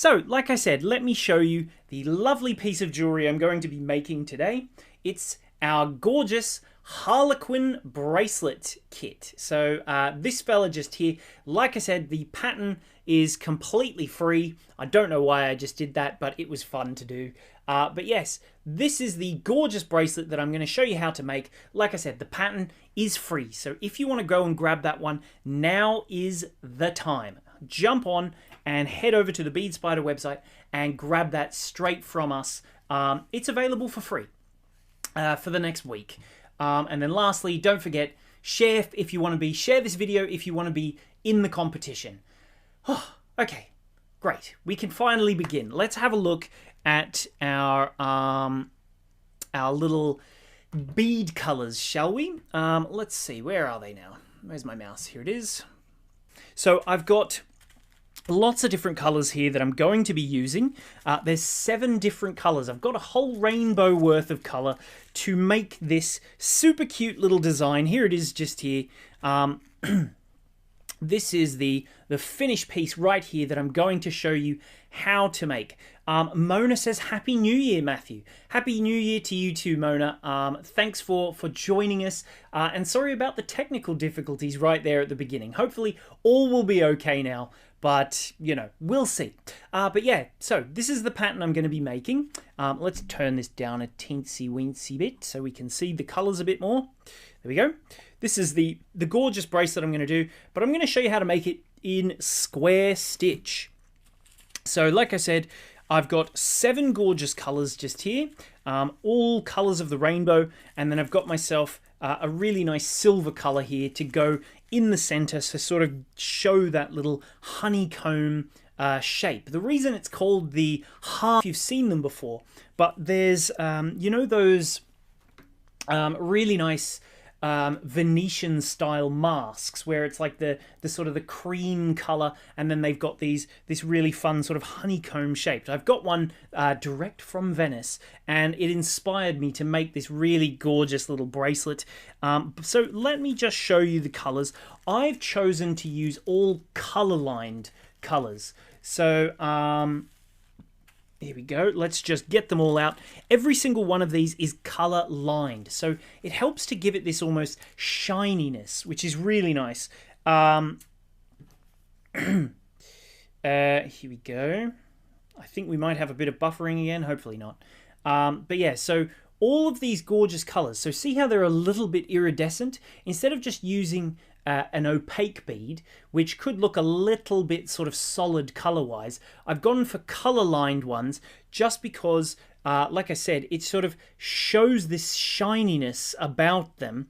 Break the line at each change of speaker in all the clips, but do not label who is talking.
So, like I said, let me show you the lovely piece of jewelry I'm going to be making today. It's our gorgeous Harlequin bracelet kit. So this fella just here, like I said, the pattern is completely free. I don't know why I just did that, but it was fun to do. But yes, this is the gorgeous bracelet that I'm going to show you how to make. Like I said, the pattern is free. So if you want to go and grab that one, now is the time. Jump on and head over to the Bead Spider website and grab that straight from us. It's available for free for the next week. And then lastly, don't forget, share if you want to be, share this video if you want to be in the competition. Oh, okay, great. We can finally begin. Let's have a look at our little bead colors, shall we? Let's see, where are they now? Where's my mouse? Here it is. So I've got lots of different colors here that I'm going to be using. There's 7 different colors. I've got a whole rainbow worth of color to make this super cute little design. Here it is just here. This is the finished piece right here that I'm going to show you how to make. Mona says, Happy New Year, Matthew. Happy New Year to you too, Mona. Thanks for joining us. And sorry about the technical difficulties right there at the beginning. Hopefully all will be okay now. But, you know, we'll see. But yeah, so this is the pattern I'm going to be making. Let's turn this down a teensy-weensy bit so we can see the colors a bit more. There we go. This is the gorgeous bracelet I'm going to do, but I'm going to show you how to make it in square stitch. So like I said, I've got 7 gorgeous colors just here, all colors of the rainbow, and then I've got myself a really nice silver color here to go in the center to sort of show that little honeycomb shape. The reason it's called the heart, you've seen them before, but there's, you know, those really nice Venetian style masks where it's like the sort of the cream color, and then they've got this really fun sort of honeycomb shape. I've got one direct from Venice, and it inspired me to make this really gorgeous little bracelet. So let me just show you the colors. I've chosen to use all color lined colors. So here we go. Let's just get them all out. Every single one of these is color lined, so it helps to give it this almost shininess, which is really nice. Here we go. I think we might have a bit of buffering again. Hopefully not. But yeah, so all of these gorgeous colors. So see how they're a little bit iridescent? Instead of just using an opaque bead, which could look a little bit sort of solid color-wise, I've gone for color-lined ones just because, like I said, it sort of shows this shininess about them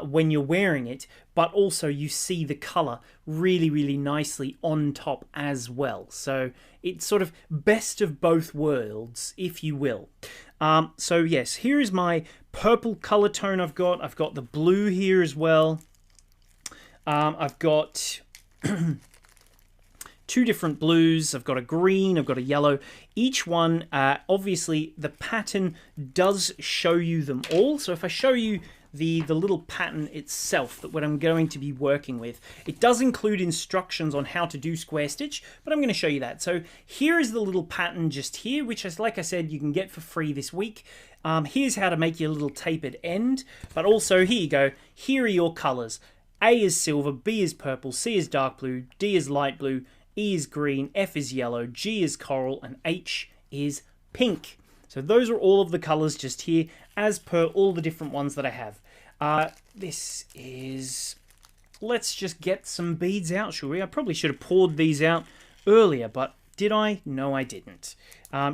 when you're wearing it, but also you see the color really, really nicely on top as well. So it's sort of best of both worlds, if you will. So yes, here is my purple color tone I've got. I've got the blue here as well. I've got 2 different blues. I've got a green, I've got a yellow. Each one, obviously, the pattern does show you them all. So if I show you the little pattern itself, that what I'm going to be working with, it does include instructions on how to do square stitch, but I'm going to show you that. So here is the little pattern just here, which is, like I said, you can get for free this week. Here's how to make your little tapered end, but also here you go. Here are your colors. A is silver, B is purple, C is dark blue, D is light blue, E is green, F is yellow, G is coral, and H is pink. So those are all of the colors just here, as per all the different ones that I have. This is... Let's just get some beads out, shall we? I probably should have poured these out earlier, but did I? No, I didn't.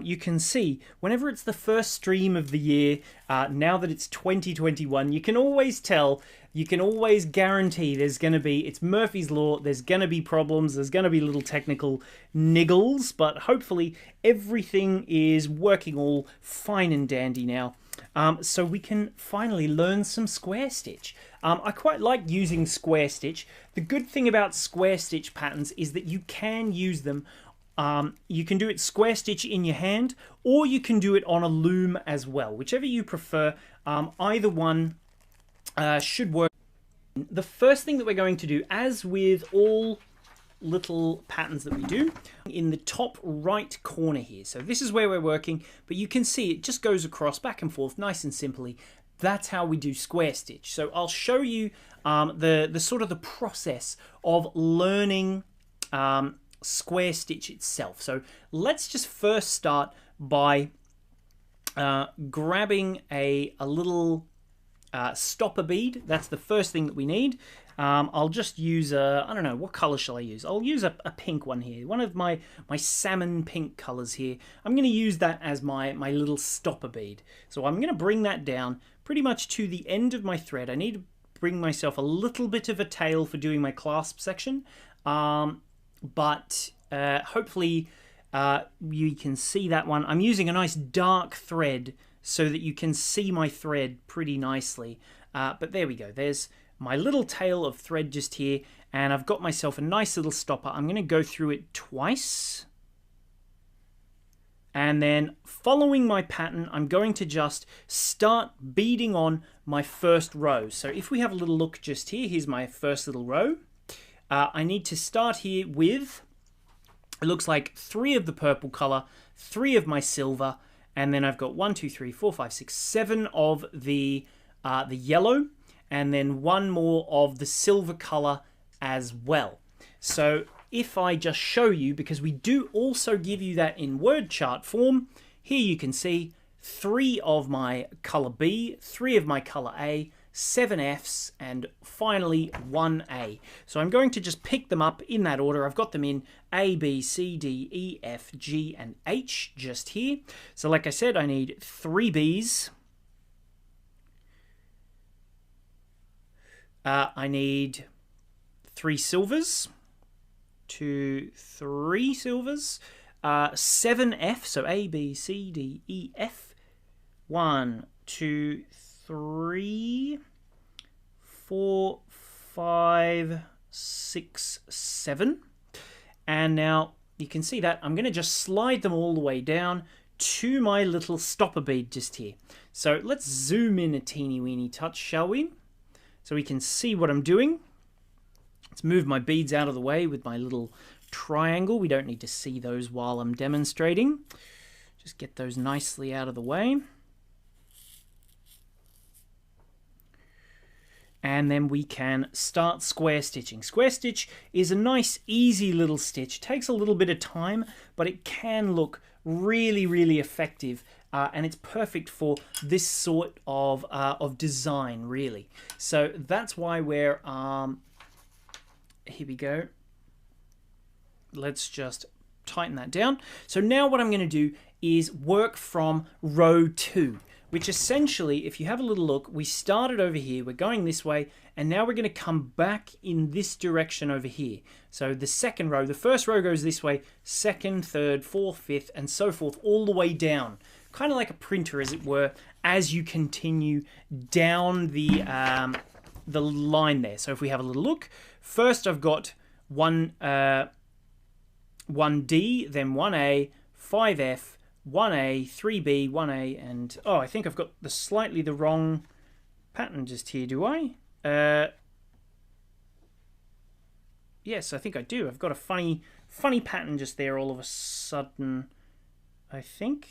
You can see, whenever it's the first stream of the year, now that it's 2021, you can always tell, you can always guarantee there's going to be, it's Murphy's Law, there's going to be problems, there's going to be little technical niggles, but hopefully everything is working all fine and dandy now. So we can finally learn some square stitch. I quite like using square stitch. The good thing about square stitch patterns is that you can use them. You can do it square stitch in your hand, or you can do it on a loom as well, whichever you prefer. Either one should work. The first thing that we're going to do, as with all little patterns that we do in the top right corner here. So this is where we're working, but you can see it just goes across back and forth nice and simply. That's how we do square stitch. So I'll show you the sort of the process of learning square stitch itself. So let's just first start by grabbing a little stopper bead. That's the first thing that we need. I'll just use I don't know, what color shall I use? I'll use a pink one here. One of my salmon pink colors here. I'm going to use that as my little stopper bead. So I'm going to bring that down pretty much to the end of my thread. I need to bring myself a little bit of a tail for doing my clasp section. But hopefully you can see that one. I'm using a nice dark thread so that you can see my thread pretty nicely. But there we go. There's my little tail of thread just here, and I've got myself a nice little stopper. I'm going to go through it twice. And then following my pattern, I'm going to just start beading on my first row. So if we have a little look just here, here's my first little row. I need to start here with, it looks like 3 of the purple color, 3 of my silver, and then I've got 1, 2, 3, 4, 5, 6, 7 of the yellow, and then 1 more of the silver color as well. So if I just show you, because we do also give you that in word chart form, here you can see 3 of my color B, 3 of my color A, 7 Fs, and finally 1 A. So I'm going to just pick them up in that order. I've got them in A, B, C, D, E, F, G, and H just here. So like I said, I need 3 Bs. I need 3 silvers. 2, 3 silvers. 7 F, so A, B, C, D, E, F. 1, 2, 3, 4, 5, 6, 7. And now you can see that I'm going to just slide them all the way down to my little stopper bead just here. So let's zoom in a teeny weeny touch, shall we? So we can see what I'm doing. Let's move my beads out of the way with my little triangle. We don't need to see those while I'm demonstrating. Just get those nicely out of the way. And then we can start square stitching. Square stitch is a nice, easy little stitch. It takes a little bit of time, but it can look really, really effective. And it's perfect for this sort of design, really. So that's why we're... here we go. Let's just tighten that down. So now what I'm going to do is work from row 2. Which essentially, if you have a little look, we started over here, we're going this way, and now we're going to come back in this direction over here. So the second row, the first row goes this way, second, third, fourth, fifth, and so forth, all the way down. Kind of like a printer, as it were, as you continue down the line there. So if we have a little look, first I've got 1D, then 1A, 5F, 1A, 3B, 1A, and oh, I think I've got slightly the wrong pattern just here, do I? Yes, I think I do. I've got a funny pattern just there all of a sudden, I think.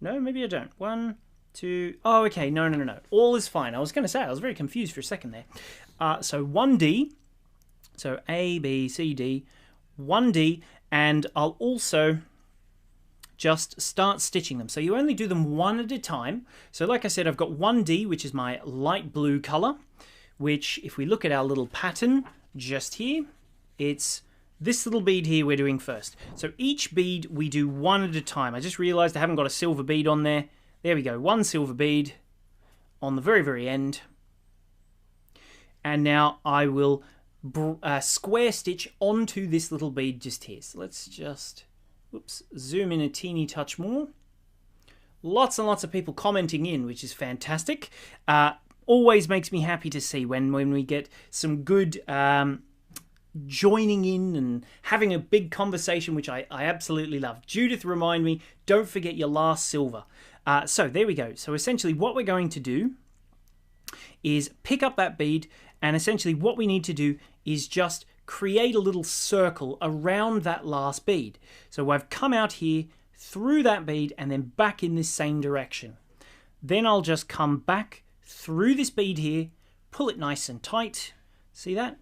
No, maybe I don't. 1, 2, oh, okay, no. All is fine. I was going to say, I was very confused for a second there. So 1D, so A, B, C, D, 1D, and I'll also just start stitching them. So you only do them one at a time. So like I said, I've got 1D, which is my light blue color, which if we look at our little pattern just here, it's this little bead here we're doing first. So each bead we do one at a time. I just realized I haven't got a silver bead on there. There we go, 1 silver bead on the very, very end. And now I will square stitch onto this little bead just here. So let's just... Whoops, zoom in a teeny touch more. Lots and lots of people commenting in, which is fantastic. Always makes me happy to see when we get some good joining in and having a big conversation, which I absolutely love. Judith, remind me, don't forget your last silver. So there we go. So essentially what we're going to do is pick up that bead, and essentially what we need to do is just create a little circle around that last bead. So I've come out here through that bead and then back in this same direction. Then I'll just come back through this bead here, pull it nice and tight, see that?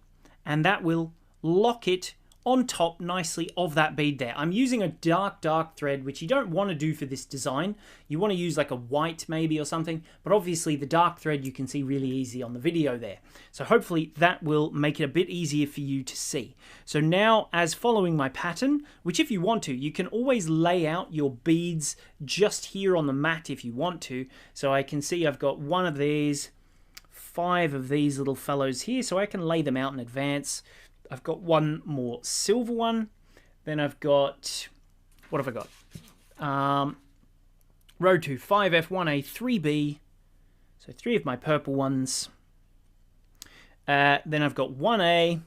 And that will lock it on top nicely of that bead there. I'm using a dark thread, which you don't want to do for this design. You want to use like a white maybe or something, but obviously the dark thread you can see really easy on the video there. So hopefully that will make it a bit easier for you to see. So now, as following my pattern, which if you want to, you can always lay out your beads just here on the mat if you want to. So I can see I've got one of these, 5 of these little fellows here, so I can lay them out in advance. I've got one more silver one. Then I've got, what have I got? Row 2, 5F, 1A, 3B. So 3 of my purple ones. Then I've got 1A.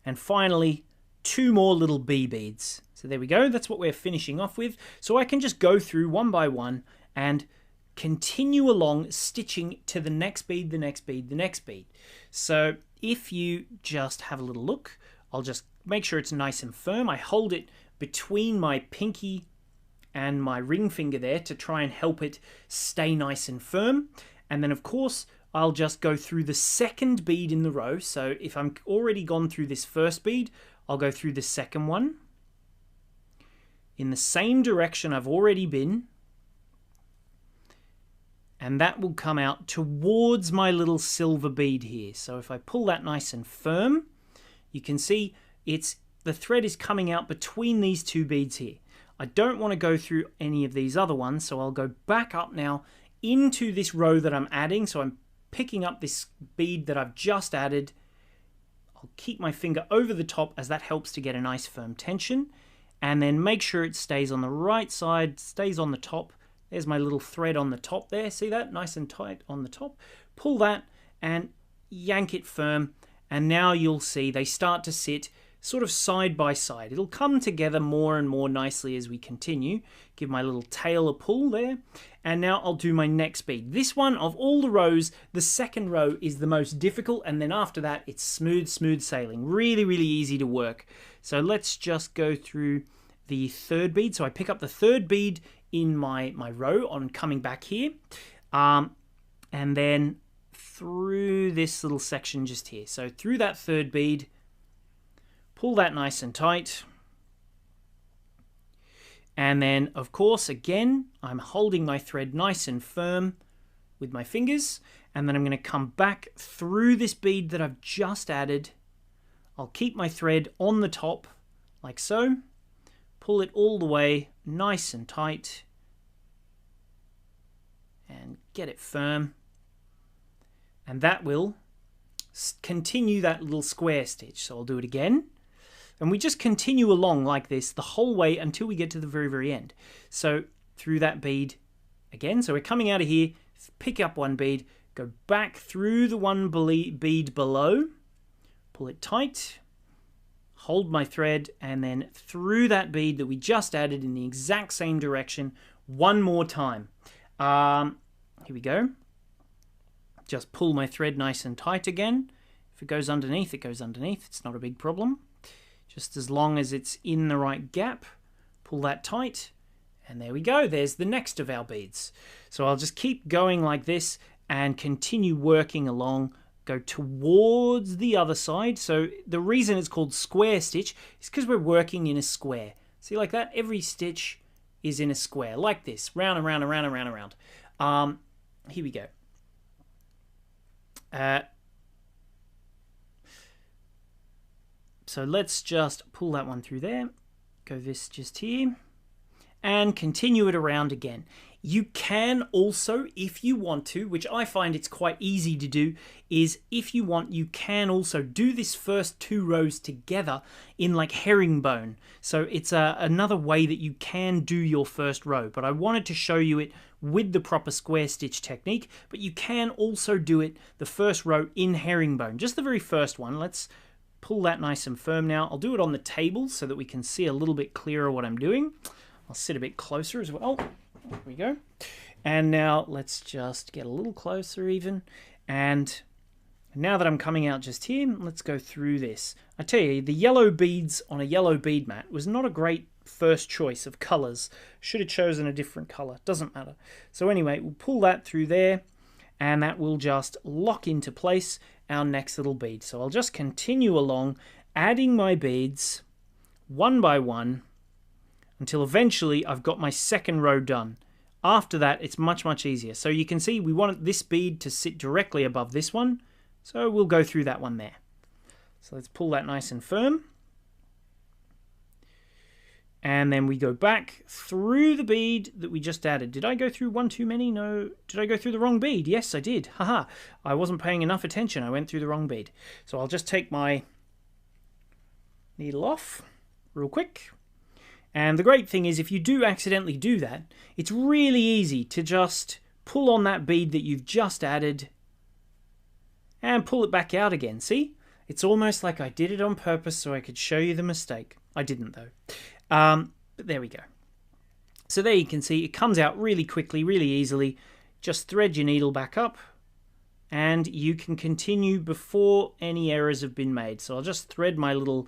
And finally, 2 more little B beads. So there we go. That's what we're finishing off with. So I can just go through one by one and continue along stitching to the next bead, the next bead, the next bead. So if you just have a little look, I'll just make sure it's nice and firm. I hold it between my pinky and my ring finger there to try and help it stay nice and firm. And then of course, I'll just go through the second bead in the row. So if I'm already gone through this first bead, I'll go through the second one in the same direction I've already been. And that will come out towards my little silver bead here. So if I pull that nice and firm, you can see the thread is coming out between these 2 beads here. I don't want to go through any of these other ones, so I'll go back up now into this row that I'm adding. So I'm picking up this bead that I've just added. I'll keep my finger over the top as that helps to get a nice firm tension. And then make sure it stays on the right side, stays on the top. There's my little thread on the top there. See that? Nice and tight on the top. Pull that and yank it firm. And now you'll see they start to sit sort of side by side. It'll come together more and more nicely as we continue. Give my little tail a pull there. And now I'll do my next bead. This one, of all the rows, the second row is the most difficult. And then after that, it's smooth sailing. Really, really easy to work. So let's just go through the third bead. So I pick up the third bead in my row on coming back here, and then through this little section just here. So through that third bead, pull that nice and tight, and then of course again I'm holding my thread nice and firm with my fingers, and then I'm going to come back through this bead that I've just added. I'll keep my thread on the top like so, pull it all the way nice and tight and get it firm, and that will continue that little square stitch. So I'll do it again, and we just continue along like this the whole way until we get to the very end. So through that bead again, so we're coming out of here, pick up one bead, go back through the one bead below, pull it tight, hold my thread, and then through that bead that we just added in the exact same direction one more time. Here we go. Just pull my thread nice and tight again. If it goes underneath, it goes underneath. It's not a big problem. Just as long as it's in the right gap, pull that tight, and there we go. There's the next of our beads. So I'll just keep going like this and continue working along, go towards the other side. So the reason it's called square stitch is because we're working in a square. See, like that? Every stitch is in a square, like this, round and round and round and round and round. Here we go. So let's just pull that one through there, go this just here, and continue it around again. You can also, if you want to, which I find it's quite easy to do, is if you want, you can also do this first 2 rows together in like herringbone. So it's another way that you can do your first row, but I wanted to show you it with the proper square stitch technique, but you can also do it the first row in herringbone, just the very first one. Let's pull that nice and firm now. I'll do it on the table so that we can see a little bit clearer what I'm doing. I'll sit a bit closer as well. There we go. And now let's just get a little closer even. And And now that I'm coming out just here, let's go through this. I tell you, the yellow beads on a yellow bead mat was not a great first choice of colours. Should have chosen a different colour. Doesn't matter. So anyway, we'll pull that through there, and that will just lock into place our next little bead. So I'll just continue along, adding my beads one by one until eventually I've got my second row done. After that, it's much easier. So you can see we want this bead to sit directly above this one, so we'll go through that one there. So let's pull that nice and firm. And then we go back through the bead that we just added. Did I go through one too many? No. Did I go through the wrong bead? Yes, I did. Haha. I wasn't paying enough attention. I went through the wrong bead. So I'll just take my needle off real quick. And the great thing is, if you do accidentally do that, it's really easy to just pull on that bead that you've just added and pull it back out again. See? It's almost like I did it on purpose so I could show you the mistake. I didn't, though. But there we go. So there you can see it comes out really quickly, really easily. Just thread your needle back up and you can continue before any errors have been made. So I'll just thread my little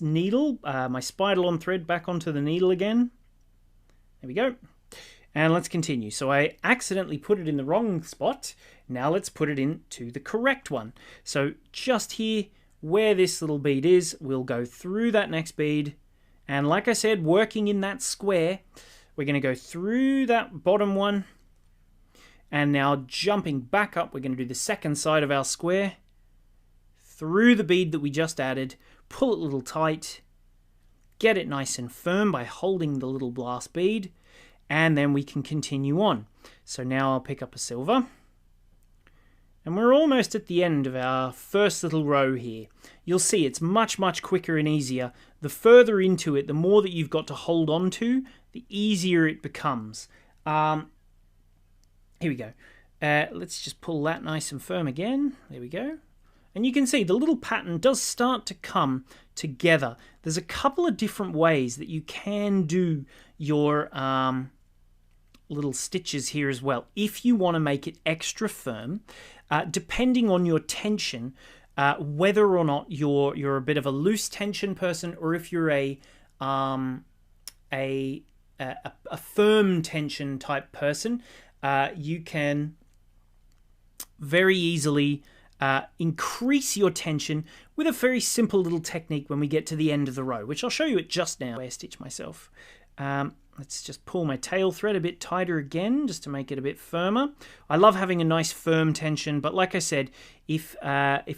needle, my spider-on thread back onto the needle again. There we go. And let's continue. So I accidentally put it in the wrong spot. Now let's put it into the correct one. So just here where this little bead is, we'll go through that next bead. And like I said, working in that square, we're going to go through that bottom one. And now jumping back up, we're going to do the second side of our square. Through the bead that we just added, pull it a little tight. Get it nice and firm by holding the little glass bead. And then we can continue on. So now I'll pick up a silver. And we're almost at the end of our first little row here. You'll see it's much quicker and easier. The further into it, the more that you've got to hold on to, the easier it becomes. Here we go. Let's just pull that nice and firm again. There we go. And you can see the little pattern does start to come together. There's a couple of different ways that you can do your little stitches here as well, if you want to make it extra firm. Depending on your tension, whether or not you're a bit of a loose tension person, or if you're a firm tension type person, you can very easily increase your tension with a very simple little technique when we get to the end of the row, which I'll show you it just now. I stitch myself. Let's just pull my tail thread a bit tighter again, just to make it a bit firmer. I love having a nice firm tension, but like I said, if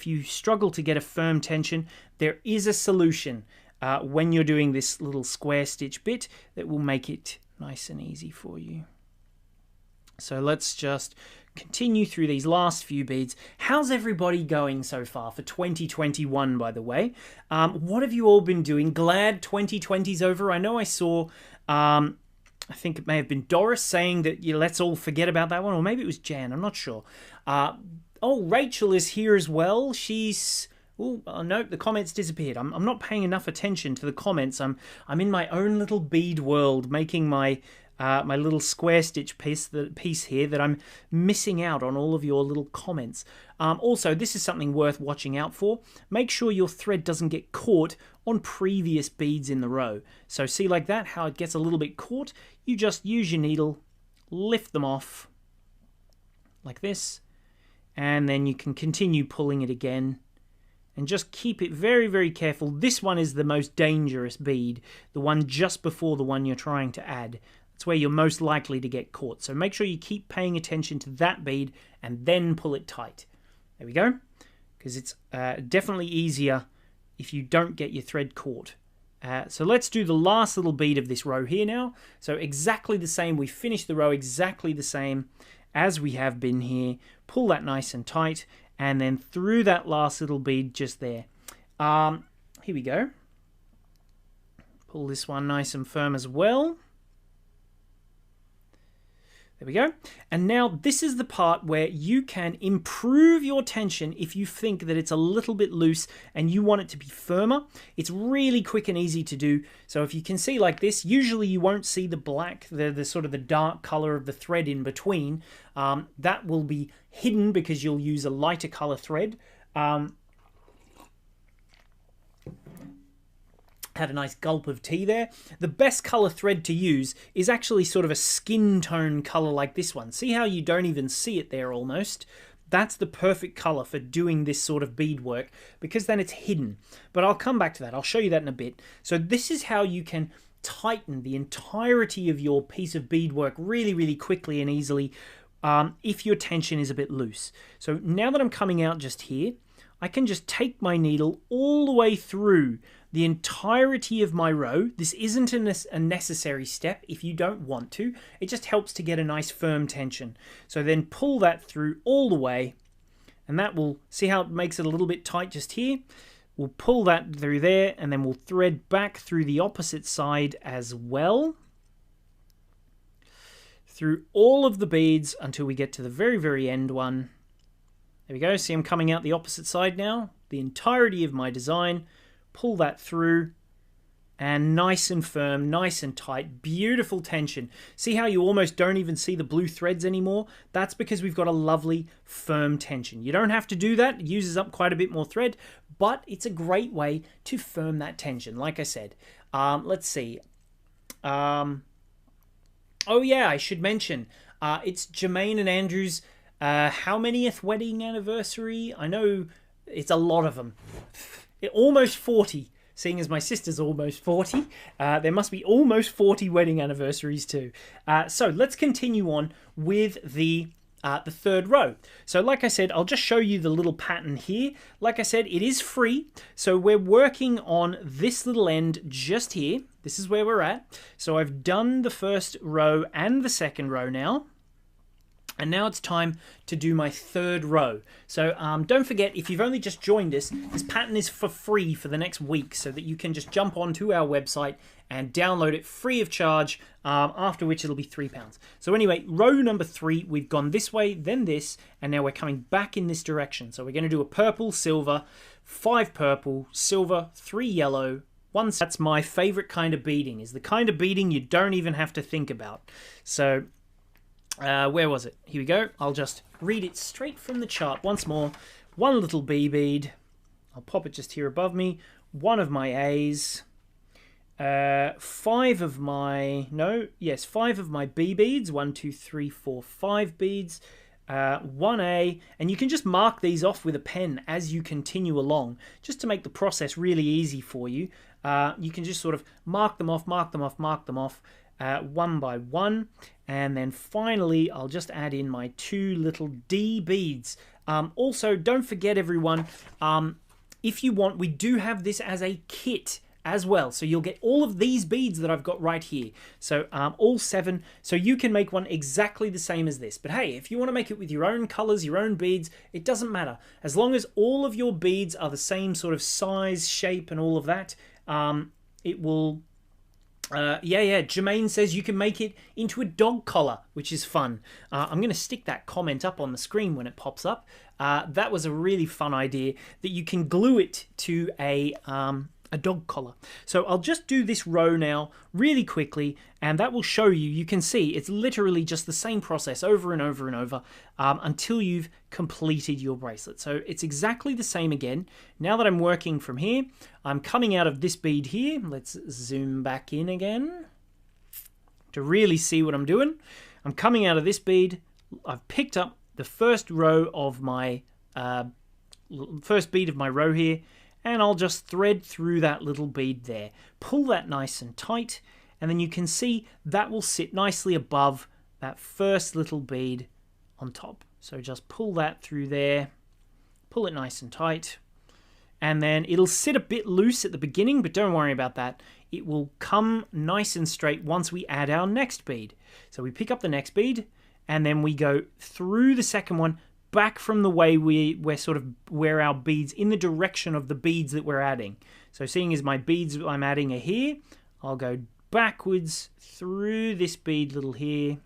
you struggle to get a firm tension, there is a solution when you're doing this little square stitch bit that will make it nice and easy for you. So let's just continue through these last few beads. How's everybody going so far for 2021, by the way? What have you all been doing? Glad 2020's over. I know I saw, I think it may have been Doris saying that let's all forget about that one, or maybe it was Jan, I'm not sure. Oh, Rachel is here as well. She's... Oh, no, the comments disappeared. I'm not paying enough attention to the comments. I'm in my own little bead world, making my my little square stitch piece here, that I'm missing out on all of your little comments. Also, this is something worth watching out for. Make sure your thread doesn't get caught on previous beads in the row. So see like that, how it gets a little bit caught? You just use your needle, lift them off like this, and then you can continue pulling it again. And just keep it very, very careful. This one is the most dangerous bead, the one just before the one you're trying to add. That's where you're most likely to get caught. So make sure you keep paying attention to that bead and then pull it tight. There we go. Because it's definitely easier if you don't get your thread caught. So let's do the last little bead of this row here now. So exactly the same. We finish the row exactly the same as we have been here. Pull that nice and tight. And then through that last little bead just there. Here we go. Pull this one nice and firm as well. There we go. And now this is the part where you can improve your tension if you think that it's a little bit loose and you want it to be firmer. It's really quick and easy to do. So if you can see like this, usually you won't see the black, the sort of the dark color of the thread in between. That will be hidden because you'll use a lighter color thread. Had a nice gulp of tea there. The best color thread to use is actually sort of a skin tone color like this one. See how you don't even see it there almost? That's the perfect color for doing this sort of bead work, because then it's hidden. But I'll come back to that. I'll show you that in a bit. So this is how you can tighten the entirety of your piece of beadwork really, really quickly and easily if your tension is a bit loose. So now that I'm coming out just here, I can just take my needle all the way through the entirety of my row. This isn't a necessary step if you don't want to. It just helps to get a nice firm tension. So then pull that through all the way, and that will, see how it makes it a little bit tight just here? We'll pull that through there, and then we'll thread back through the opposite side as well, through all of the beads until we get to the very, very end one. There we go. See, I'm coming out the opposite side now. The entirety of my design. Pull that through, and nice and firm, nice and tight, beautiful tension. See how you almost don't even see the blue threads anymore? That's because we've got a lovely firm tension. You don't have to do that. It uses up quite a bit more thread, but it's a great way to firm that tension. Like I said, let's see. Oh yeah, I should mention, it's Jermaine and Andrew's how manyth wedding anniversary? I know it's a lot of them. Almost 40, seeing as my sister's almost 40. There must be almost 40 wedding anniversaries too. So let's continue on with the third row. So like I said, I'll just show you the little pattern here. Like I said, it is free. So we're working on this little end just here. This is where we're at. So I've done the first row and the second row now. And now it's time to do my third row. So don't forget, if you've only just joined us, this pattern is for free for the next week, so that you can just jump onto our website and download it free of charge, after which it'll be £3. So anyway, row number 3, we've gone this way, then this, and now we're coming back in this direction. So we're going to do a purple, silver, 5 purple, silver, 3 yellow, 1. That's my favorite kind of beading, is the kind of beading you don't even have to think about. So where was it? Here we go. I'll just read it straight from the chart once more. 1 little B bead. I'll pop it just here above me. 1 of my A's. 5 of my... No, yes, 5 of my B beads. 1, 2, 3, 4, 5 beads. 1 A. And you can just mark these off with a pen as you continue along, just to make the process really easy for you. You can just sort of mark them off, mark them off, mark them off. 1 by 1, and then finally I'll just add in my 2 little D beads. Also, don't forget everyone, if you want, we do have this as a kit as well, so you'll get all of these beads that I've got right here, so all 7, so you can make one exactly the same as this. But hey, if you want to make it with your own colors, your own beads, it doesn't matter, as long as all of your beads are the same sort of size, shape, and all of that. It will... yeah, Jermaine says you can make it into a dog collar, which is fun. I'm going to stick that comment up on the screen when it pops up. That was a really fun idea, that you can glue it to a dog collar. So I'll just do this row now really quickly, and that will show you. You can see it's literally just the same process over and over and over until you've completed your bracelet. So it's exactly the same again. Now that I'm working from here, I'm coming out of this bead here. Let's zoom back in again to really see what I'm doing. I'm coming out of this bead. I've picked up the first row of my first bead of my row here, and I'll just thread through that little bead there. Pull that nice and tight, and then you can see that will sit nicely above that first little bead on top. So just pull that through there, pull it nice and tight, and then it'll sit a bit loose at the beginning, but don't worry about that. It will come nice and straight once we add our next bead. So we pick up the next bead, and then we go through the second one, back from the way we're sort of where our beads, in the direction of the beads that we're adding. So seeing as my beads I'm adding are here, I'll go backwards through this bead little here,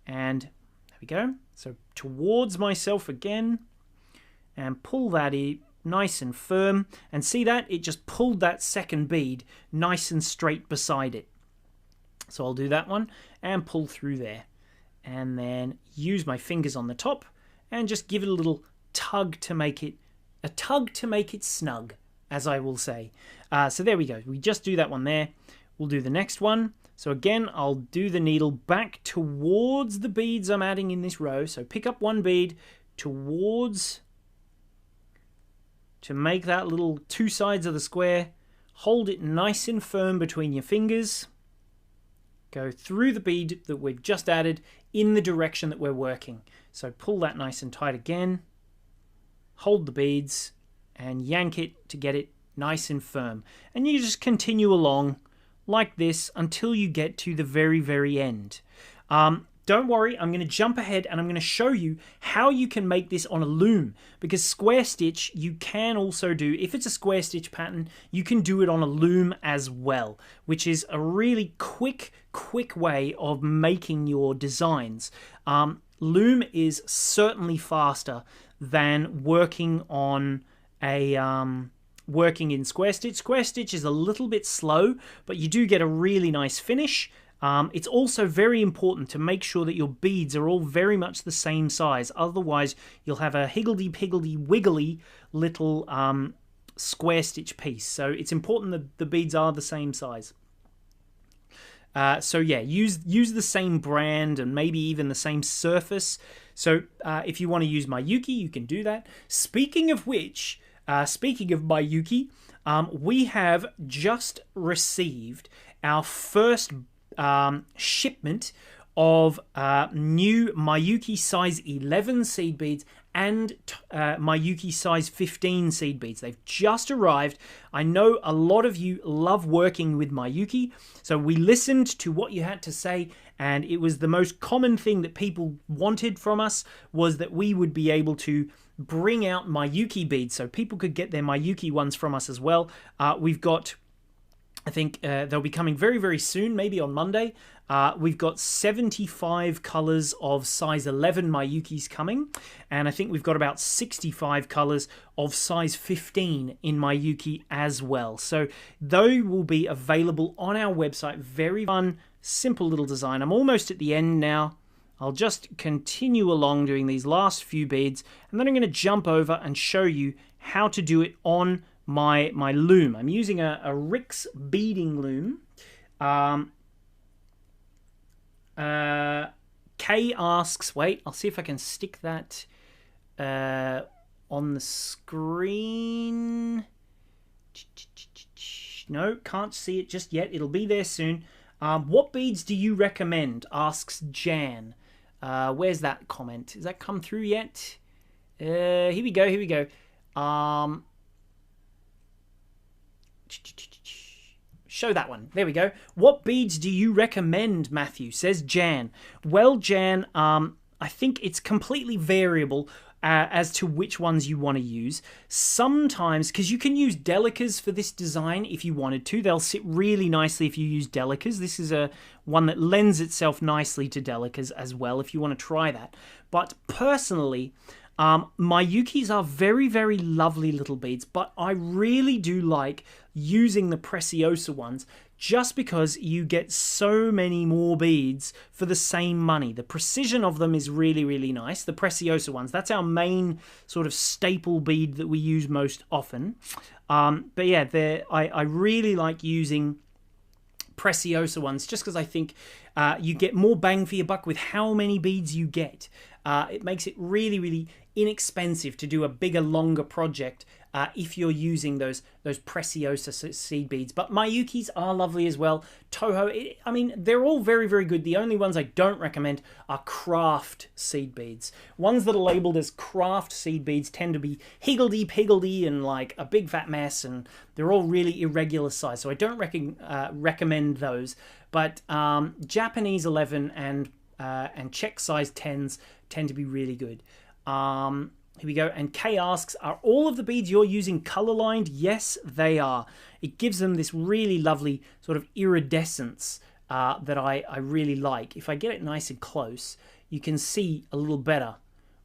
and there we go. So towards myself again, and pull that in nice and firm, and see that it just pulled that second bead nice and straight beside it. So I'll do that one and pull through there, and then use my fingers on the top and just give it a little tug to make it a tug to make it snug, as I will say. So there we go. We just do that one there. We'll do the next one. So again, I'll do the needle back towards the beads I'm adding in this row. So pick up one bead towards, to make that little two sides of the square. Hold it nice and firm between your fingers. Go through the bead that we've just added in the direction that we're working. So pull that nice and tight again. Hold the beads and yank it to get it nice and firm. And you just continue along like this until you get to the very, very end. Don't worry, I'm going to jump ahead and I'm going to show you how you can make this on a loom, because square stitch you can also do, if it's a square stitch pattern, you can do it on a loom as well, which is a really quick way of making your designs. Loom is certainly faster than working on a working in square stitch. Square stitch is a little bit slow, but you do get a really nice finish. It's also very important to make sure that your beads are all very much the same size. Otherwise, you'll have a higgledy-piggledy-wiggly little square stitch piece. So it's important that the beads are the same size. So yeah, use the same brand and maybe even the same surface. So if you want to use Mayuki, you can do that. Speaking of which, speaking of Mayuki, we have just received our first shipment of new Mayuki size 11 seed beads and Mayuki size 15 seed beads. They've just arrived. I know a lot of you love working with Mayuki, so we listened to what you had to say, and it was the most common thing that people wanted from us, was that we would be able to bring out Mayuki beads so people could get their Mayuki ones from us as well. We've got, I think they'll be coming very, very soon, maybe on Monday. We've got 75 colors of size 11 Mayukis coming, and I think we've got about 65 colors of size 15 in Mayuki as well. So they will be available on our website. Very fun, simple little design. I'm almost at the end now. I'll just continue along doing these last few beads, and then I'm going to jump over and show you how to do it on my loom. I'm using a Rix beading loom. Kay asks, wait, I'll see if I can stick that on the screen. No, can't see it just yet. It'll be there soon. What beads do you recommend? Asks Jan. Where's that comment? Has that come through yet? Here we go. Show that one. There we go. What beads do you recommend, Matthew? Says Jan. Well, Jan, I think it's completely variable as to which ones you want to use. Sometimes, because you can use delicas for this design if you wanted to. They'll sit really nicely if you use delicas. This is one that lends itself nicely to delicas as well, if you want to try that. But personally, Mayukis are very, very lovely little beads, but I really do like using the Preciosa ones just because you get so many more beads for the same money. The precision of them is really, really nice. The Preciosa ones, that's our main sort of staple bead that we use most often. But yeah, I really like using Preciosa ones just because I think you get more bang for your buck with how many beads you get. It makes it really, really inexpensive to do a bigger, longer project if you're using those Preciosa seed beads. But Mayukis are lovely as well. Toho, I mean, they're all very, very good. The only ones I don't recommend are craft seed beads. Ones that are labeled as craft seed beads tend to be higgledy-piggledy and like a big fat mess, and they're all really irregular size, so I don't recommend those. But Japanese 11 and Czech size 10s tend to be really good. Here we go. And Kay asks, are all of the beads you're using color lined? Yes, they are. It gives them this really lovely sort of iridescence that I really like. If I get it nice and close, you can see a little better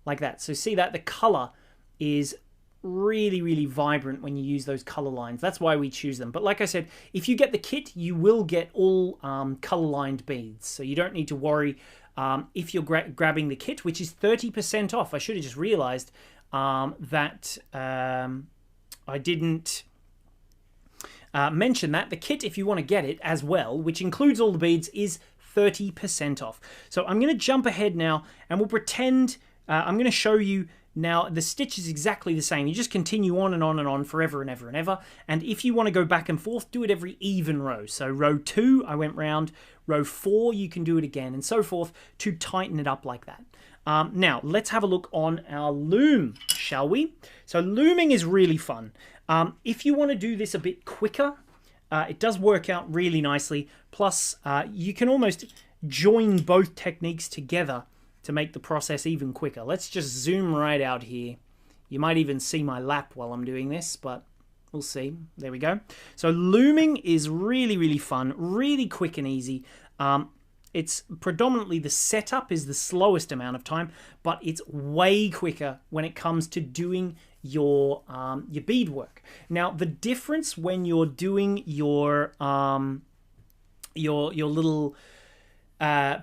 like that. So see that the color is really, really vibrant when you use those color lines. That's why we choose them. But like I said, if you get the kit, you will get all color lined beads. So you don't need to worry if you're grabbing the kit, which is 30% off. I should have just realized that I didn't mention that the kit, if you want to get it as well, which includes all the beads, is 30% off. So I'm going to jump ahead now, and we'll pretend I'm going to show you now. The stitch is exactly the same. You just continue on and on and on forever and ever and ever. And if you want to go back and forth, do it every even row. So row 2, I went round. Row 4, you can do it again, and so forth, to tighten it up like that. Now, let's have a look on our loom, shall we? So looming is really fun. If you want to do this a bit quicker, it does work out really nicely. Plus, you can almost join both techniques together to make the process even quicker. Let's just zoom right out here. You might even see my lap while I'm doing this, but we'll see. There we go. So looming is really, really fun, really quick and easy. It's predominantly the setup is the slowest amount of time, but it's way quicker when it comes to doing your beadwork. Now, the difference when you're doing your little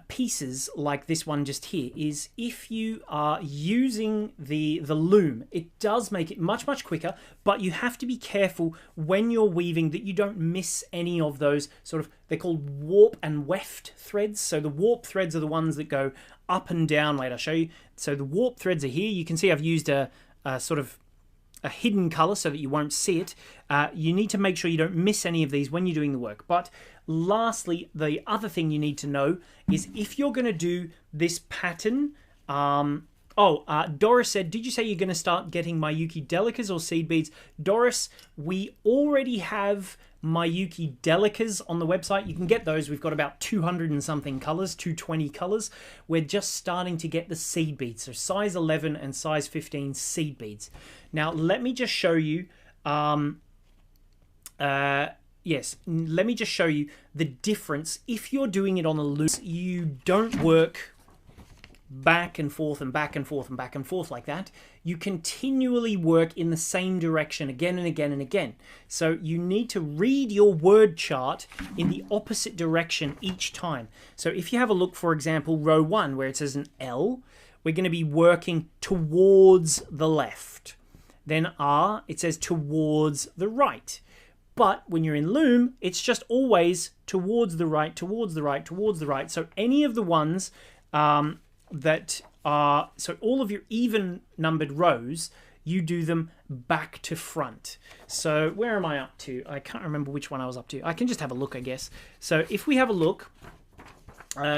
pieces like this one just here is if you are using the loom, it does make it much, much quicker, but you have to be careful when you're weaving that you don't miss any of those sort of, they're called warp and weft threads. So the warp threads are the ones that go up and down. Wait, I'll show you. So the warp threads are here. You can see I've used a sort of a hidden color so that you won't see it. You need to make sure you don't miss any of these when you're doing the work. But lastly, the other thing you need to know is if you're going to do this pattern. Doris said, did you say you're going to start getting Mayuki Delicas or seed beads? Doris, we already have Mayuki Delicas on the website. You can get those. We've got about 200 and something colors, 220 colors. We're just starting to get the seed beads. So size 11 and size 15 seed beads. Now, let me just show you. Yes, let me just show you the difference. If you're doing it on a loom, you don't work back and forth and back and forth and back and forth like that. You continually work in the same direction again and again and again. So you need to read your word chart in the opposite direction each time. So if you have a look, for example, row 1 where it says an L, we're going to be working towards the left. Then R, it says towards the right. But when you're in loom, it's just always towards the right, towards the right, towards the right. So any of the ones that are, so all of your even numbered rows, you do them back to front. So where am I up to? I can't remember which one I was up to. I can just have a look, I guess. So if we have a look,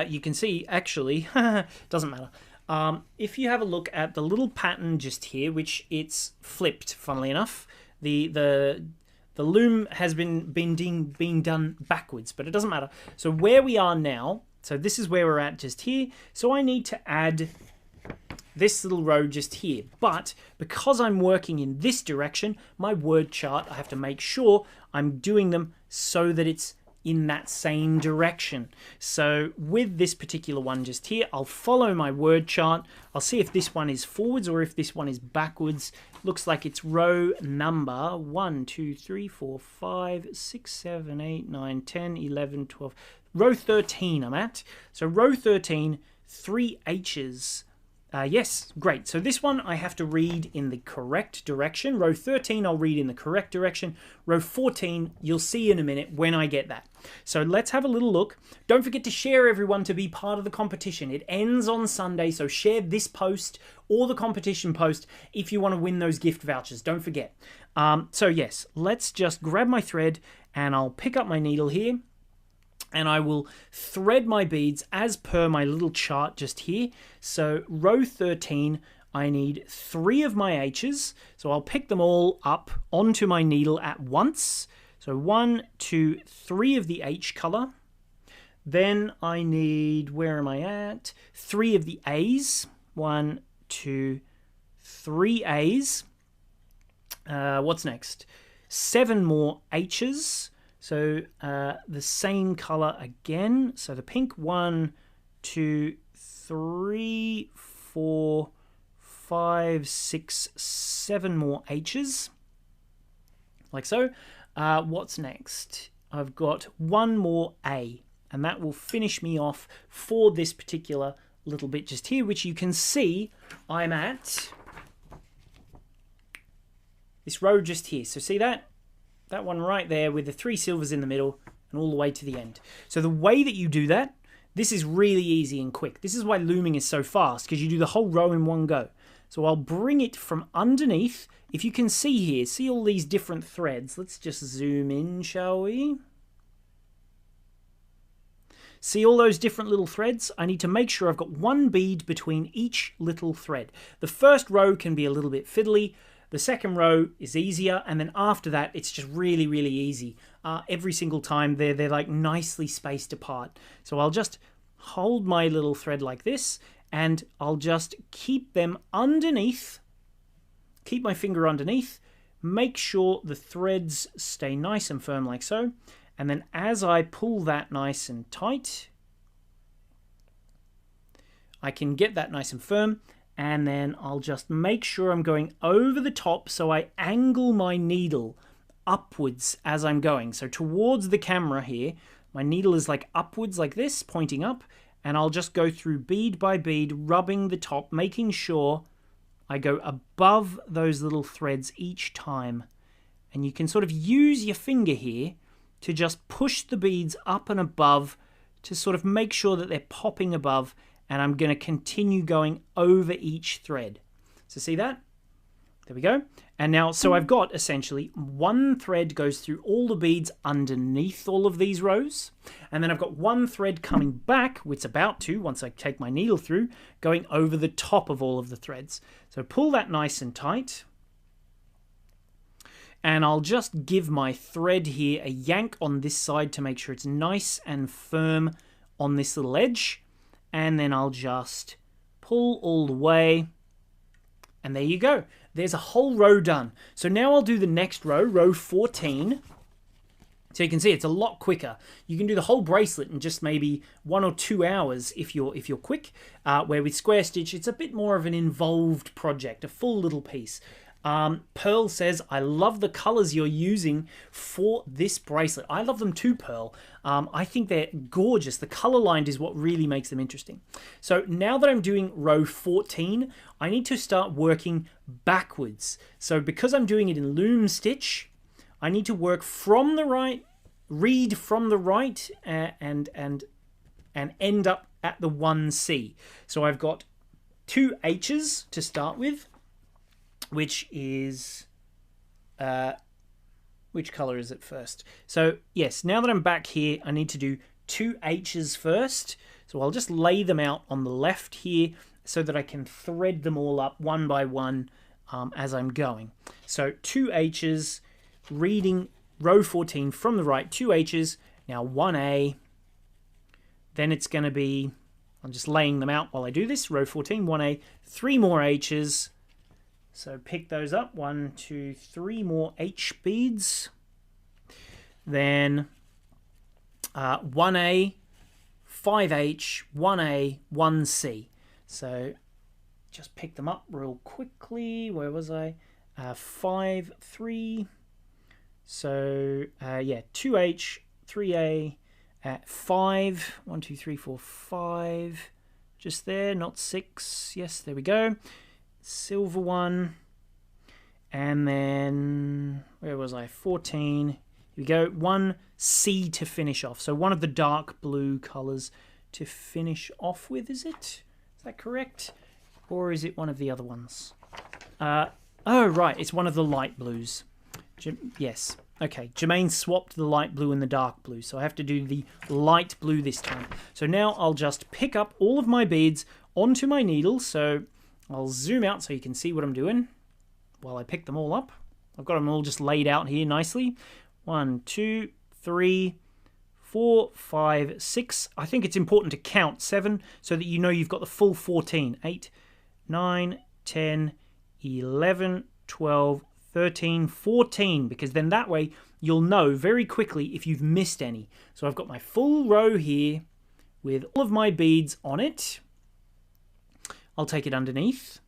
you can see, actually, doesn't matter. If you have a look at the little pattern just here, which it's flipped, funnily enough, the loom has been done backwards, but it doesn't matter. So where we are now, so this is where we're at just here. So I need to add this little row just here. But because I'm working in this direction, my word chart, I have to make sure I'm doing them so that it's in that same direction. So with this particular one just here, I'll follow my word chart. I'll see if this one is forwards or if this one is backwards. Looks like it's row number 1, 2, 3, 4, 5, 6, 7, 8, 9, 10, 11, 12. Row 13 I'm at. So row 13, 3 H's. Yes, great. So this one I have to read in the correct direction. Row 13 I'll read in the correct direction. Row 14 you'll see in a minute when I get that. So let's have a little look. Don't forget to share, everyone, to be part of the competition. It ends on Sunday, so share this post or the competition post if you want to win those gift vouchers. Don't forget. So yes, let's just grab my thread and I'll pick up my needle here. And I will thread my beads as per my little chart just here. So row 13, I need 3 of my H's. So I'll pick them all up onto my needle at once. So 1, 2, 3 of the H color. Then I need, where am I at? 3 of the A's. 1, 2, 3 A's. What's next? 7 more H's. So the same color again. So the pink, 1, 2, 3, 4, 5, 6, 7 more H's. Like so. What's next? I've got 1 more A. And that will finish me off for this particular little bit just here, which you can see I'm at this row just here. So see that? That one right there with the 3 silvers in the middle and all the way to the end. So the way that you do that, this is really easy and quick. This is why looming is so fast, because you do the whole row in one go. So I'll bring it from underneath. If you can see here, see all these different threads. Let's just zoom in, shall we? See all those different little threads? I need to make sure I've got one bead between each little thread. The first row can be a little bit fiddly. The second row is easier, and then after that, it's just really, really easy. Every single time, they're like nicely spaced apart. So I'll just hold my little thread like this, and I'll just keep them underneath. Keep my finger underneath. Make sure the threads stay nice and firm like so. And then as I pull that nice and tight, I can get that nice and firm. And then I'll just make sure I'm going over the top, so I angle my needle upwards as I'm going. So towards the camera here, my needle is like upwards like this, pointing up, and I'll just go through bead by bead, rubbing the top, making sure I go above those little threads each time. And you can sort of use your finger here to just push the beads up and above to sort of make sure that they're popping above, and I'm going to continue going over each thread. So see that? There we go. And now, so I've got essentially one thread goes through all the beads underneath all of these rows, and then I've got one thread coming back, which it's about to, once I take my needle through, going over the top of all of the threads. So pull that nice and tight, and I'll just give my thread here a yank on this side to make sure it's nice and firm on this little edge, and then I'll just pull all the way, and there you go. There's a whole row done. So now I'll do the next row, row 14. So you can see it's a lot quicker. You can do the whole bracelet in just maybe 1 or 2 hours if you're quick. Where with square stitch, it's a bit more of an involved project, a full little piece. Pearl says, I love the colors you're using for this bracelet. I love them too, Pearl. I think they're gorgeous. The color line is what really makes them interesting. So now that I'm doing row 14, I need to start working backwards. So because I'm doing it in loom stitch, I need to work from the right, read from the right, and end up at the 1C. So I've got 2 H's to start with, which is, which color is it first? So yes, now that I'm back here, I need to do 2 H's first. So I'll just lay them out on the left here so that I can thread them all up one by one as I'm going. So 2 H's, reading row 14 from the right, 2 H's, now 1A, then it's going to be, I'm just laying them out while I do this, row 14, 1A, 3 more H's. So pick those up, 1, 2, 3 more H beads. Then 1A, 5H, 1A, 1C. So just pick them up real quickly. Where was I? 5, 3. So yeah, 2H, 3A, 5. 1, 2, 3, 4, 5. Just there, not 6. Yes, there we go. Silver one, and then where was I? 14. Here we go. 1C to finish off. So one of the dark blue colors to finish off with. Is it? Is that correct? Or is it one of the other ones? Oh right, it's one of the light blues. Yes. Okay, Jermaine swapped the light blue and the dark blue, so I have to do the light blue this time. So now I'll just pick up all of my beads onto my needle. So I'll zoom out so you can see what I'm doing while I pick them all up. I've got them all just laid out here nicely. 1, 2, 3, 4, 5, 6. I think it's important to count 7 so that you know you've got the full 14. 8, 9, 10, 11, 12, 13, 14, because then that way you'll know very quickly if you've missed any. So I've got my full row here with all of my beads on it. I'll take it underneath,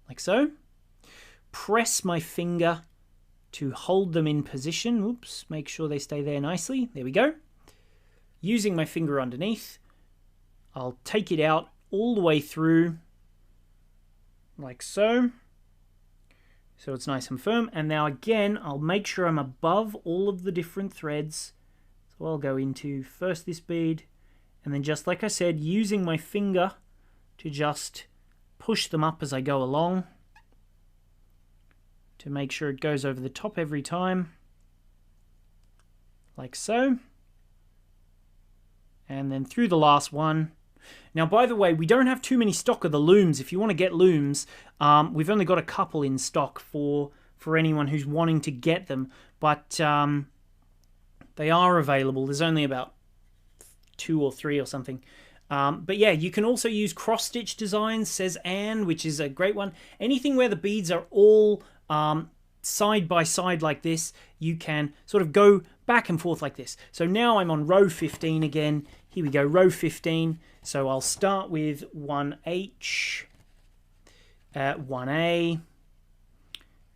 like so. Press my finger to hold them in position. Oops, make sure they stay there nicely. There we go. Using my finger underneath, I'll take it out all the way through, like so. So it's nice and firm. And now again, I'll make sure I'm above all of the different threads. So I'll go into first this bead, and then just like I said, using my finger to just push them up as I go along to make sure it goes over the top every time, like so. And then through the last one. Now, by the way, we don't have too many stock of the looms. If you want to get looms, we've only got a couple in stock for anyone who's wanting to get them, but they are available. There's only about 2 or 3 or something. But yeah, you can also use cross-stitch designs, says Anne, which is a great one. Anything where the beads are all side by side like this, you can sort of go back and forth like this. So now I'm on row 15 again. Here we go, row 15. So I'll start with 1H, 1A.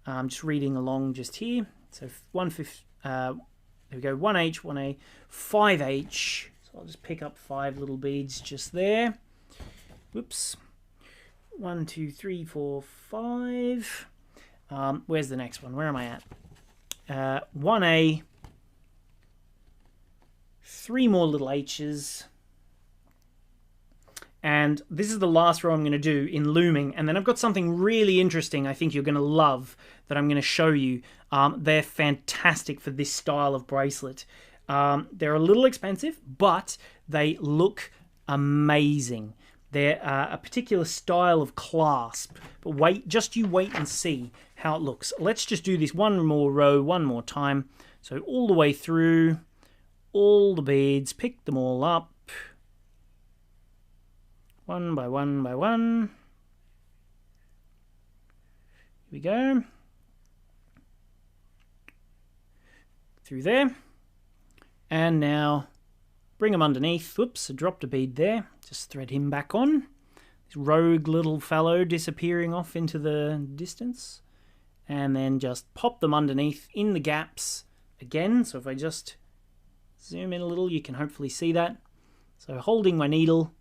I'm just reading along just here. So there we go, 1H, 1A, 5H. So I'll just pick up 5 little beads just there. Whoops. 1, 2, 3, 4, 5. Where's the next one? Where am I at? 1A. 3 more little H's. And this is the last row I'm going to do in looming. And then I've got something really interesting I think you're going to love that I'm going to show you. They're fantastic for this style of bracelet. They're a little expensive, but they look amazing. They're a particular style of clasp. But you wait and see how it looks. Let's just do this one more row, one more time. So all the way through, all the beads, pick them all up. One by one by one. Here we go. Through there. And now bring them underneath. Whoops, I dropped a bead there. Just thread him back on. This rogue little fellow disappearing off into the distance. And then just pop them underneath in the gaps again. So if I just zoom in a little, you can hopefully see that. So holding my needle.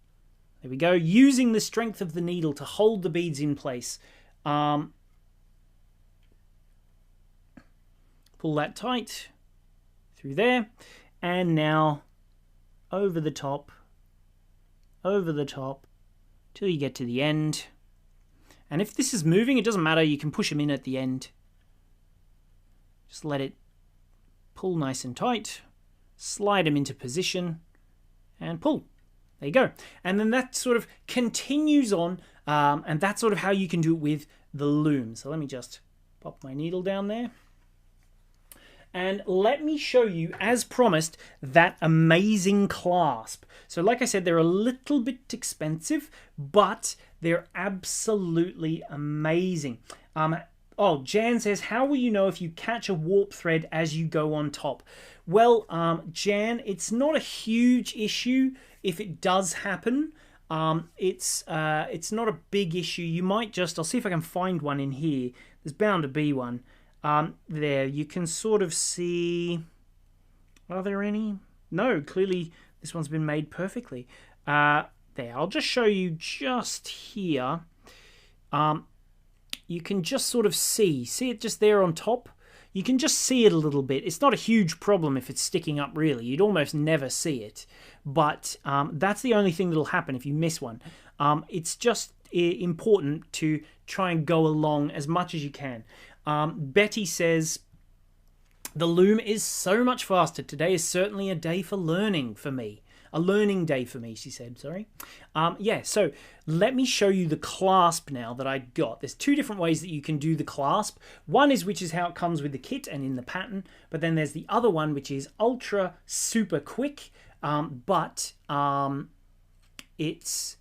There we go. Using the strength of the needle to hold the beads in place. Pull that tight through there. And now over the top, till you get to the end. And if this is moving, it doesn't matter. You can push them in at the end. Just let it pull nice and tight. Slide them into position and pull. There you go. And then that sort of continues on, and that's sort of how you can do it with the loom. So let me just pop my needle down there. And let me show you, as promised, that amazing clasp. So like I said, they're a little bit expensive, but they're absolutely amazing. Oh, Jan says, how will you know if you catch a warp thread as you go on top? Well, Jan, it's not a huge issue if it does happen. It's not a big issue. You might just, I'll see if I can find one in here. There's bound to be one. There, you can sort of see, are there any? No, clearly this one's been made perfectly. There, I'll just show you just here. You can just sort of see it just there on top. You can just see it a little bit. It's not a huge problem if it's sticking up really. You'd almost never see it. But that's the only thing that'll happen if you miss one. It's just important to try and go along as much as you can. Betty says, the loom is so much faster. Today is certainly a day for learning for me. A learning day for me, she said, sorry. Yeah, so let me show you the clasp now that I got. There's 2 different ways that you can do the clasp. One is which is how it comes with the kit and in the pattern, but then there's the other one which is ultra super quick, but it's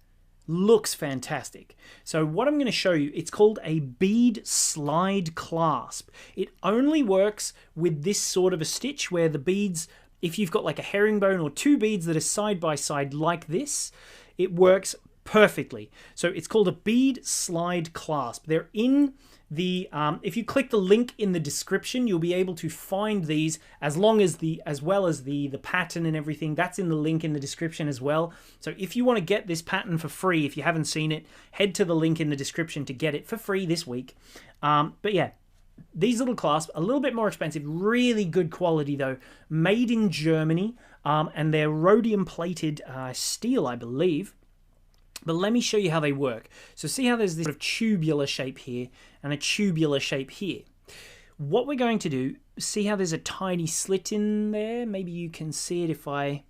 looks fantastic. So what I'm going to show you, it's called a bead slide clasp. It only works with this sort of a stitch where the beads, if you've got like a herringbone or 2 beads that are side by side like this, it works perfectly. So it's called a bead slide clasp. They're in the if you click the link in the description, you'll be able to find these as well as the pattern and everything. That's in the link in the description as well. So if you want to get this pattern for free, if you haven't seen it, head to the link in the description to get it for free this week. But yeah, These little clasps, a little bit more expensive, really good quality though, made in Germany, and they're rhodium plated steel, I believe. But let me show you how they work. So see how there's this sort of tubular shape here and a tubular shape here. What we're going to do, see how there's a tiny slit in there? Maybe you can see it if I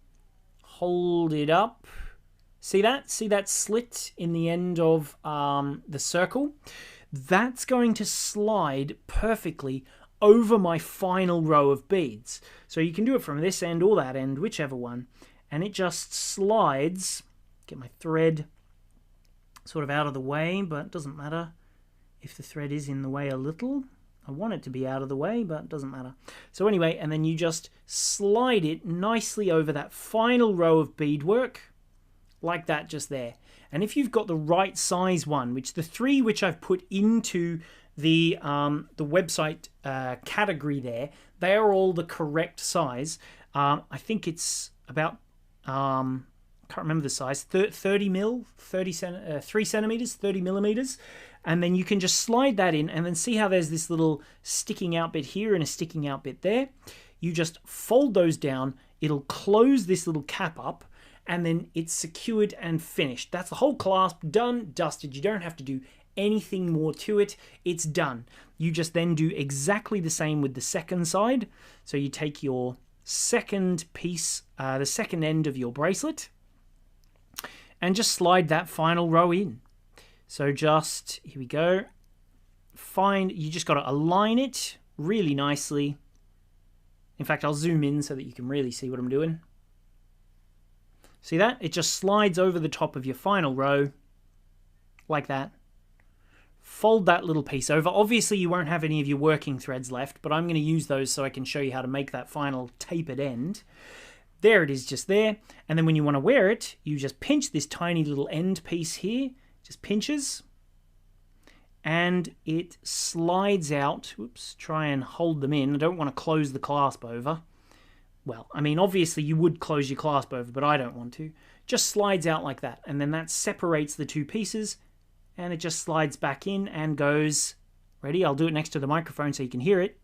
hold it up. See that? See that slit in the end of the circle? That's going to slide perfectly over my final row of beads. So you can do it from this end or that end, whichever one. And it just slides. Get my thread sort of out of the way, but it doesn't matter if the thread is in the way a little. I want it to be out of the way, but it doesn't matter. So anyway, and then you just slide it nicely over that final row of beadwork, like that just there. And if you've got the right size one, which the 3 which I've put into the website category there, they are all the correct size. I think it's about, I can't remember the size, 30 mil, 3 centimeters, 30 millimeters. And then you can just slide that in and then see how there's this little sticking out bit here and a sticking out bit there. You just fold those down. It'll close this little cap up and then it's secured and finished. That's the whole clasp, done, dusted. You don't have to do anything more to it. It's done. You just then do exactly the same with the second side. So you take your second piece, the second end of your bracelet, and just slide that final row in. So just, here we go, you just got to align it really nicely. In fact, I'll zoom in so that you can really see what I'm doing. See that? It just slides over the top of your final row, like that. Fold that little piece over. Obviously, you won't have any of your working threads left, but I'm going to use those so I can show you how to make that final tapered end. There it is, just there. And then when you want to wear it, you just pinch this tiny little end piece here. Just pinches and it slides out. Whoops, try and hold them in. I don't want to close the clasp over. Well, I mean, obviously you would close your clasp over, but I don't want to. Just slides out like that. And then that separates the two pieces and it just slides back in and goes, ready? I'll do it next to the microphone so you can hear it.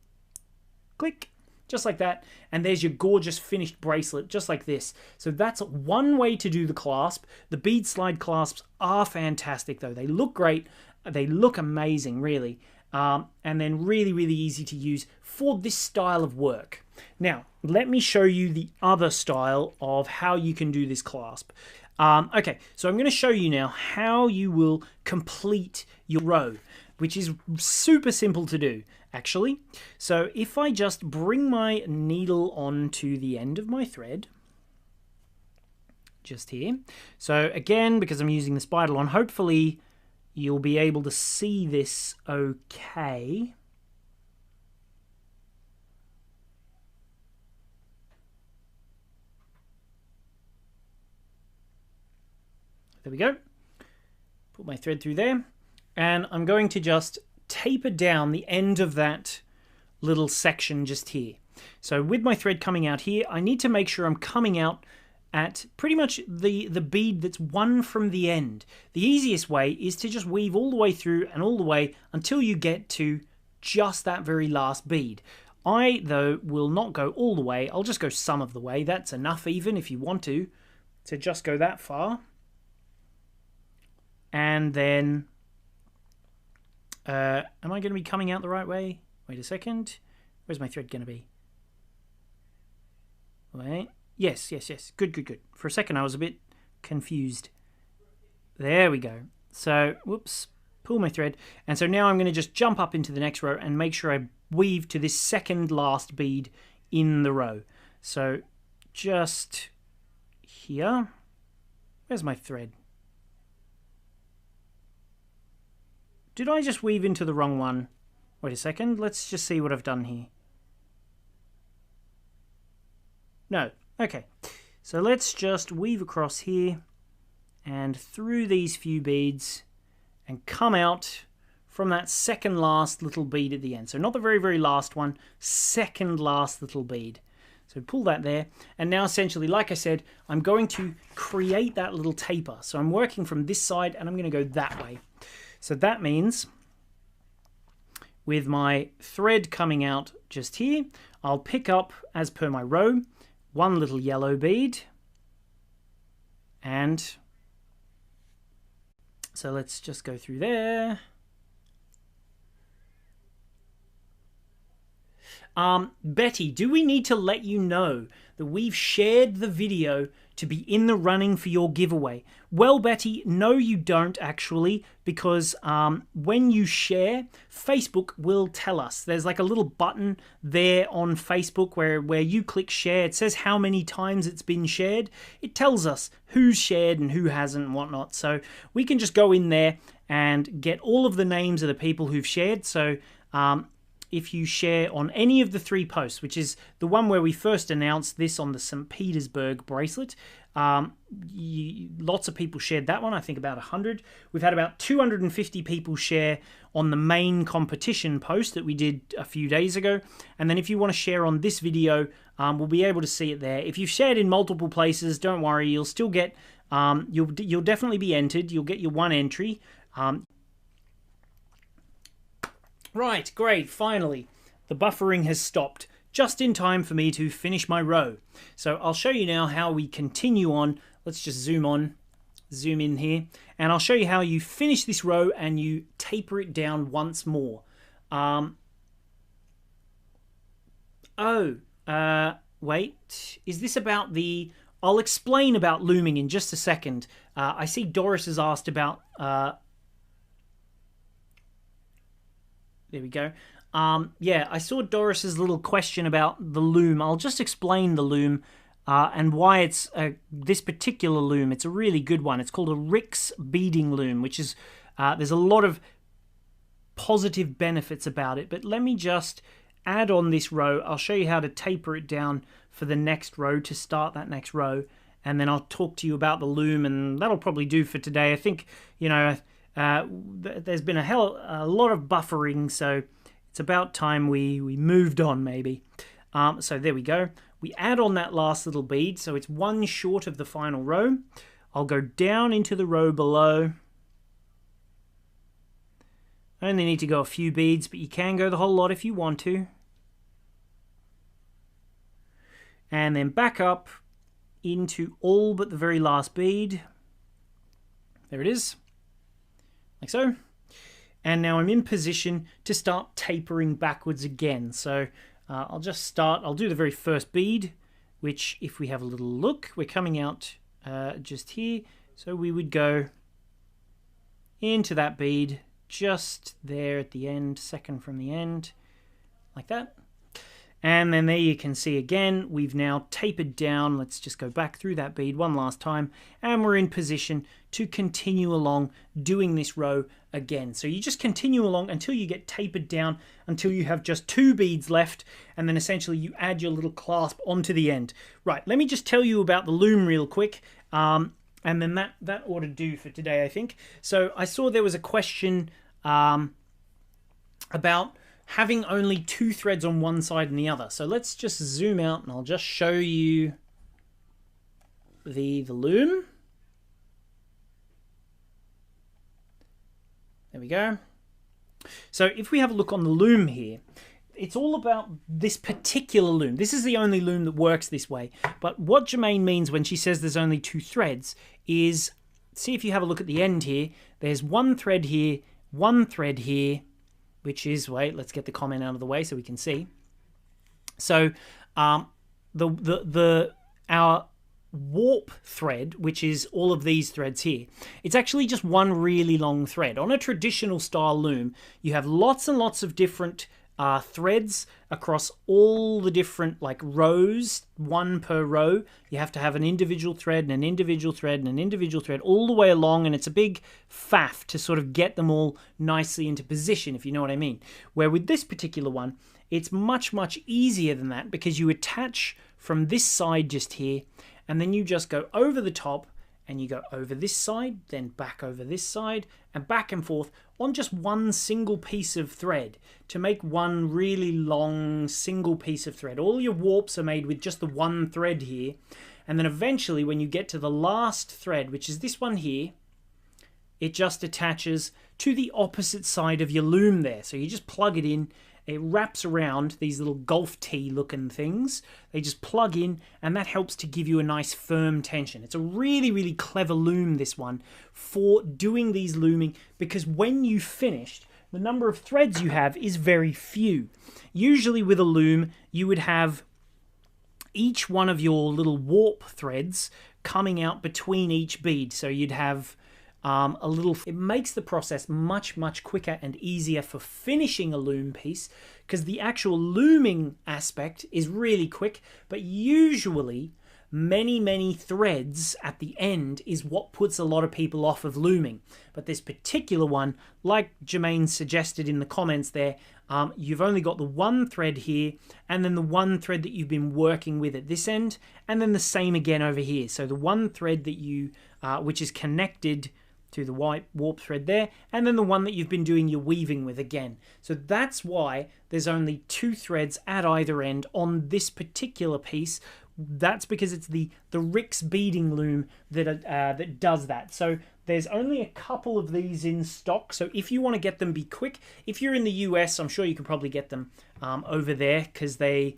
Click. Just like that, and there's your gorgeous finished bracelet, just like this. So that's one way to do the clasp. The bead slide clasps are fantastic, though. They look great. They look amazing, really. And then really, really easy to use for this style of work. Now, let me show you the other style of how you can do this clasp. Okay, so I'm going to show you now how you will complete your row, which is super simple to do, actually. So if I just bring my needle onto the end of my thread, just here. So again, because I'm using the spider on, hopefully you'll be able to see this okay. There we go. Put my thread through there. And I'm going to just taper down the end of that little section just here. So with my thread coming out here, I need to make sure I'm coming out at pretty much the bead that's one from the end. The easiest way is to just weave all the way through and all the way until you get to just that very last bead. I, though, will not go all the way. I'll just go some of the way. That's enough even if you want to just go that far. And then, am I going to be coming out the right way? Wait a second. Where's my thread going to be? Wait. Yes. Good. For a second, I was a bit confused. There we go. So, whoops, pull my thread. And so now I'm going to just jump up into the next row and make sure I weave to this second last bead in the row. So, just here. Where's my thread? Did I just weave into the wrong one? Wait a second, let's just see what I've done here. No, okay. So let's just weave across here and through these few beads and come out from that second last little bead at the end. So not the very, very last one, second last little bead. So pull that there. And now essentially, like I said, I'm going to create that little taper. So I'm working from this side and I'm going to go that way. So that means with my thread coming out just here, I'll pick up, as per my row, one little yellow bead. And so let's just go through there. Betty, do we need to let you know that we've shared the video to be in the running for your giveaway? Well, Betty, no you don't actually, because when you share, Facebook will tell us. There's like a little button there on Facebook where you click share. It says how many times it's been shared. It tells us who's shared and who hasn't and whatnot. So we can just go in there and get all of the names of the people who've shared. So if you share on any of the 3 posts, which is the one where we first announced this on the St. Petersburg bracelet, lots of people shared that one, I think about 100. We've had about 250 people share on the main competition post that we did a few days ago. And then if you want to share on this video, we'll be able to see it there. If you've shared in multiple places, don't worry, you'll still get, you'll definitely be entered. You'll get your 1 entry. Right, great, finally. The buffering has stopped, just in time for me to finish my row. So I'll show you now how we continue on. Let's just zoom in here, and I'll show you how you finish this row and you taper it down once more. Wait, is this about the... I'll explain about looming in just a second. I see Doris has asked about... There we go. Yeah, I saw Doris's little question about the loom. I'll just explain the loom and why it's this particular loom. It's a really good one. It's called a Rix beading loom, which is, there's a lot of positive benefits about it. But let me just add on this row. I'll show you how to taper it down for the next row to start that next row. And then I'll talk to you about the loom, and that'll probably do for today. I think, you know... there's been a lot of buffering, so it's about time we moved on maybe. So there we go. We add on that last little bead, so it's 1 short of the final row. I'll go down into the row below. I only need to go a few beads, but you can go the whole lot if you want to. And then back up into all but the very last bead. There it is. Like so. And now I'm in position to start tapering backwards again. So I'll do the very first bead, which if we have a little look, we're coming out just here. So we would go into that bead just there at the end, second from the end, like that. And then there you can see again, we've now tapered down. Let's just go back through that bead one last time. And we're in position to continue along doing this row again. So you just continue along until you get tapered down, until you have just 2 beads left. And then essentially you add your little clasp onto the end. Right, let me just tell you about the loom real quick. And then that ought to do for today, I think. So I saw there was a question about having only 2 threads on one side and the other. So let's just zoom out and I'll just show you the loom. There we go. So if we have a look on the loom here, it's all about this particular loom. This is the only loom that works this way. But what Jermaine means when she says there's only 2 threads is, see if you have a look at the end here, there's 1 thread here, 1 thread here, which is, wait, let's get the comment out of the way so we can see. So our warp thread, which is all of these threads here, it's actually just 1 really long thread. On a traditional style loom, you have lots and lots of different threads across all the different like rows, 1 per row. You have to have an individual thread and an individual thread and an individual thread all the way along, and it's a big faff to sort of get them all nicely into position, if you know what I mean. Where with this particular one, it's much easier than that, because you attach from this side just here, and then you just go over the top, and you go over this side, then back over this side, and back and forth on just 1 single piece of thread to make 1 really long single piece of thread. All your warps are made with just the 1 thread here, and then eventually when you get to the last thread, which is this one here, it just attaches to the opposite side of your loom there. So you just plug it in. It wraps around these little golf tee looking things. They just plug in, and that helps to give you a nice firm tension. It's a really, really clever loom, this one, for doing these looming, because when you finished, the number of threads you have is very few. Usually with a loom, you would have each one of your little warp threads coming out between each bead. So you'd have a little. It makes the process much, much quicker and easier for finishing a loom piece, because the actual looming aspect is really quick, but usually many threads at the end is what puts a lot of people off of looming. But this particular one, like Jermaine suggested in the comments there, you've only got the one thread here, and then the one thread that you've been working with at this end, and then the same again over here. So the one thread that you which is connected to the white warp thread there, and then the one that you've been doing your weaving with again. So that's why there's only 2 threads at either end on this particular piece. That's because it's the Rix beading loom that does that. So there's only a couple of these in stock. So if you want to get them, be quick. If you're in the US, I'm sure you can probably get them over there, because they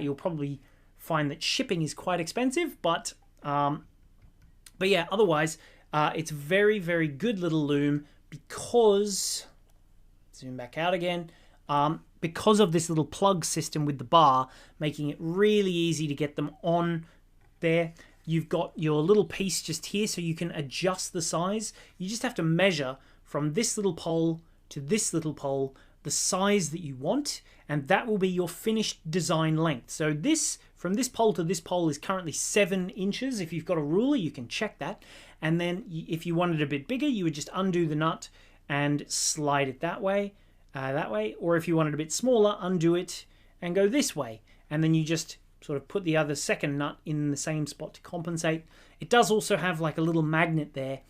you'll probably find that shipping is quite expensive. But yeah, otherwise, it's very, very good little loom, because, zoom back out again, because of this little plug system with the bar, making it really easy to get them on there. You've got your little piece just here, so you can adjust the size. You just have to measure from this little pole to this little pole the size that you want, and that will be your finished design length. So this, from this pole to this pole, is currently 7 inches. If you've got a ruler, you can check that. And then if you wanted it a bit bigger, you would just undo the nut and slide it that way. Or if you wanted a bit smaller, undo it and go this way. And then you just sort of put the other second nut in the same spot to compensate. It does also have like a little magnet there,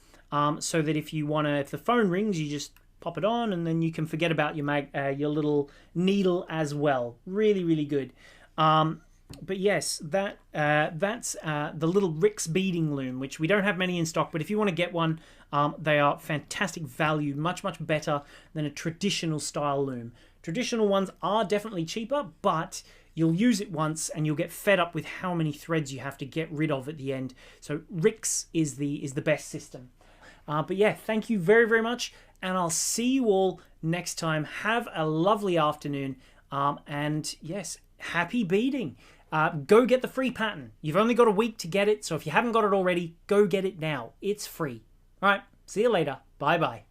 so that if the phone rings, you just pop it on, and then you can forget about your little needle as well. Really, really good. But yes, that's the little Rix beading loom, which we don't have many in stock, but if you want to get one, they are fantastic value, much better than a traditional style loom. Traditional ones are definitely cheaper, but you'll use it once and you'll get fed up with how many threads you have to get rid of at the end. So Rix is the best system. But yeah, thank you very, very much, and I'll see you all next time. Have a lovely afternoon, and yes, happy beading. Go get the free pattern. You've only got a week to get it, so if you haven't got it already, go get it now. It's free. All right, see you later. Bye-bye.